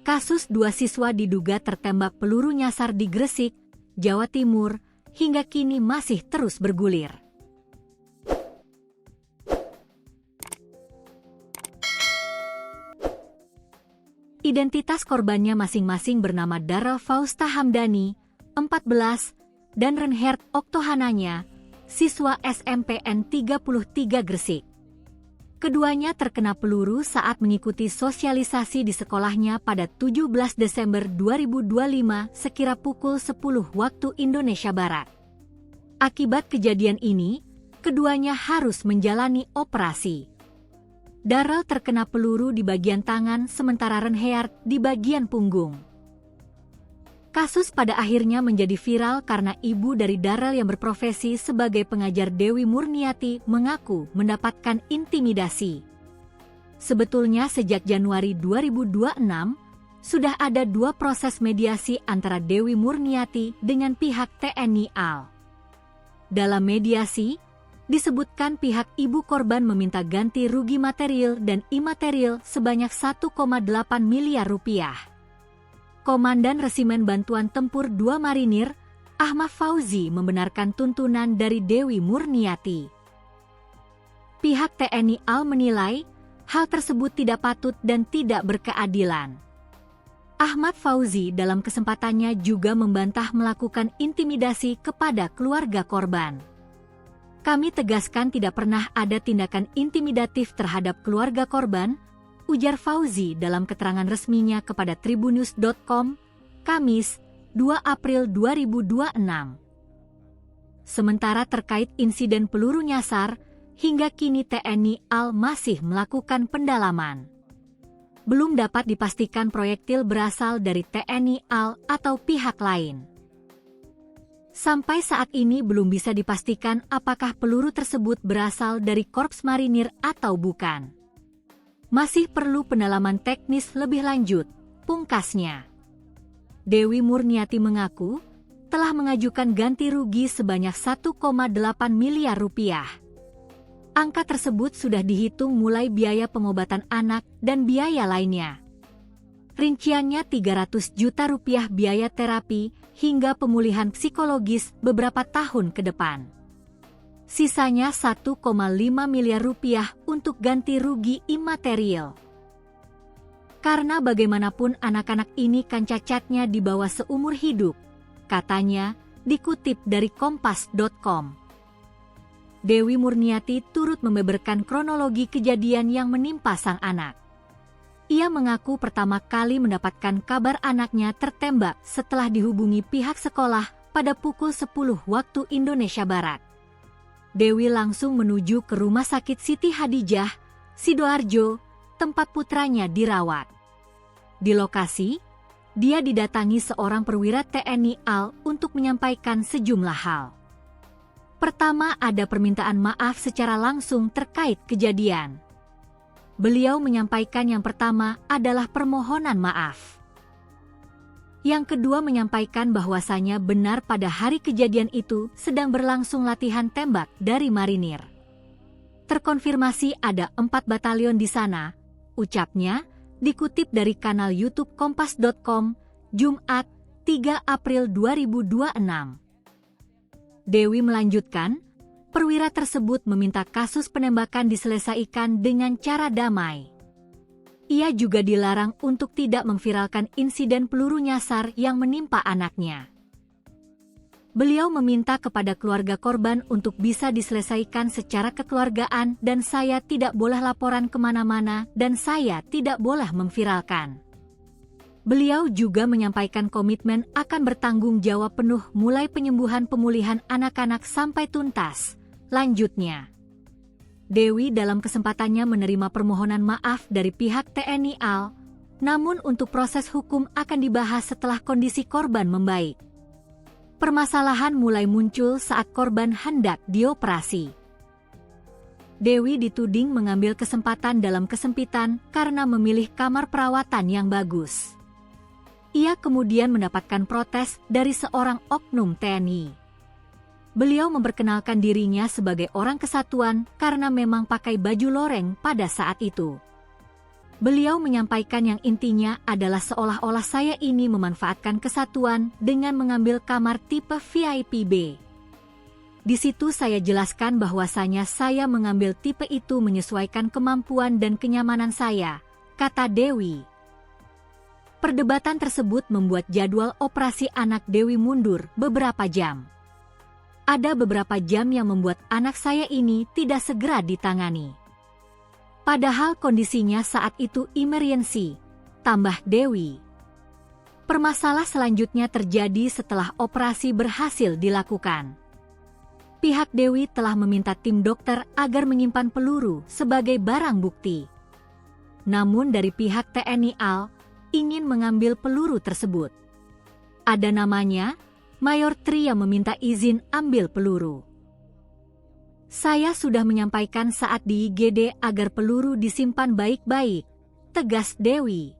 Kasus 2 siswa diduga tertembak peluru nyasar di Gresik, Jawa Timur, hingga kini masih terus bergulir. Identitas korbannya masing-masing bernama Darel Fausta Hamdani, 14, dan Renhert Oktohananya, siswa SMPN 33 Gresik. Keduanya terkena peluru saat mengikuti sosialisasi di sekolahnya pada 17 Desember 2025 sekira pukul 10 waktu Indonesia Barat. Akibat kejadian ini, keduanya harus menjalani operasi. Darel terkena peluru di bagian tangan sementara Renhert di bagian punggung. Kasus pada akhirnya menjadi viral karena ibu dari Darel yang berprofesi sebagai pengajar, Dewi Murniati, mengaku mendapatkan intimidasi. Sebetulnya sejak Januari 2026, sudah ada 2 proses mediasi antara Dewi Murniati dengan pihak TNI AL. Dalam mediasi, disebutkan pihak ibu korban meminta ganti rugi material dan imaterial sebanyak 1,8 miliar rupiah. Komandan Resimen Bantuan Tempur 2 Marinir, Ahmad Fauzi, membenarkan tuntunan dari Dewi Murniati. Pihak TNI AL menilai hal tersebut tidak patut dan tidak berkeadilan. Ahmad Fauzi dalam kesempatannya juga membantah melakukan intimidasi kepada keluarga korban. Kami tegaskan tidak pernah ada tindakan intimidatif terhadap keluarga korban, ujar Fauzi dalam keterangan resminya kepada Tribunnews.com, Kamis, 2 April 2026. Sementara terkait insiden peluru nyasar, hingga kini TNI AL masih melakukan pendalaman. Belum dapat dipastikan proyektil berasal dari TNI AL atau pihak lain. Sampai saat ini belum bisa dipastikan apakah peluru tersebut berasal dari Korps Marinir atau bukan. Masih perlu pendalaman teknis lebih lanjut, pungkasnya. Dewi Murniati mengaku telah mengajukan ganti rugi sebanyak 1,8 miliar rupiah. Angka tersebut sudah dihitung mulai biaya pengobatan anak dan biaya lainnya. Rinciannya 300 juta rupiah biaya terapi hingga pemulihan psikologis beberapa tahun ke depan. Sisanya 1,5 miliar rupiah untuk ganti rugi imaterial. Karena bagaimanapun anak-anak ini kan cacatnya di bawah seumur hidup, katanya, dikutip dari Kompas.com. Dewi Murniati turut membeberkan kronologi kejadian yang menimpa sang anak. Ia mengaku pertama kali mendapatkan kabar anaknya tertembak setelah dihubungi pihak sekolah pada pukul 10 waktu Indonesia Barat. Dewi langsung menuju ke Rumah Sakit Siti Hadijah, Sidoarjo, tempat putranya dirawat. Di lokasi, dia didatangi seorang perwira TNI AL untuk menyampaikan sejumlah hal. Pertama, ada permintaan maaf secara langsung terkait kejadian. Beliau menyampaikan yang pertama adalah permohonan maaf. Yang kedua menyampaikan bahwasanya benar pada hari kejadian itu sedang berlangsung latihan tembak dari marinir. Terkonfirmasi ada 4 batalion di sana, ucapnya, dikutip dari kanal YouTube Kompas.com, Jumat, 3 April 2026. Dewi melanjutkan, perwira tersebut meminta kasus penembakan diselesaikan dengan cara damai. Ia juga dilarang untuk tidak memviralkan insiden peluru nyasar yang menimpa anaknya. Beliau meminta kepada keluarga korban untuk bisa diselesaikan secara kekeluargaan dan saya tidak boleh laporan kemana-mana dan saya tidak boleh memviralkan. Beliau juga menyampaikan komitmen akan bertanggung jawab penuh mulai penyembuhan pemulihan anak-anak sampai tuntas, lanjutnya. Dewi dalam kesempatannya menerima permohonan maaf dari pihak TNI AL, namun untuk proses hukum akan dibahas setelah kondisi korban membaik. Permasalahan mulai muncul saat korban hendak dioperasi. Dewi dituding mengambil kesempatan dalam kesempitan karena memilih kamar perawatan yang bagus. Ia kemudian mendapatkan protes dari seorang oknum TNI. Beliau memperkenalkan dirinya sebagai orang kesatuan karena memang pakai baju loreng pada saat itu. Beliau menyampaikan yang intinya adalah seolah-olah saya ini memanfaatkan kesatuan dengan mengambil kamar tipe VIP B. Di situ saya jelaskan bahwasanya saya mengambil tipe itu menyesuaikan kemampuan dan kenyamanan saya, kata Dewi. Perdebatan tersebut membuat jadwal operasi anak Dewi mundur beberapa jam. Ada beberapa jam yang membuat anak saya ini tidak segera ditangani. Padahal kondisinya saat itu emergency, tambah Dewi. Permasalahan selanjutnya terjadi setelah operasi berhasil dilakukan. Pihak Dewi telah meminta tim dokter agar menyimpan peluru sebagai barang bukti. Namun dari pihak TNI AL ingin mengambil peluru tersebut. Ada namanya, Mayor Tri yang meminta izin ambil peluru. Saya sudah menyampaikan saat di IGD agar peluru disimpan baik-baik, tegas Dewi.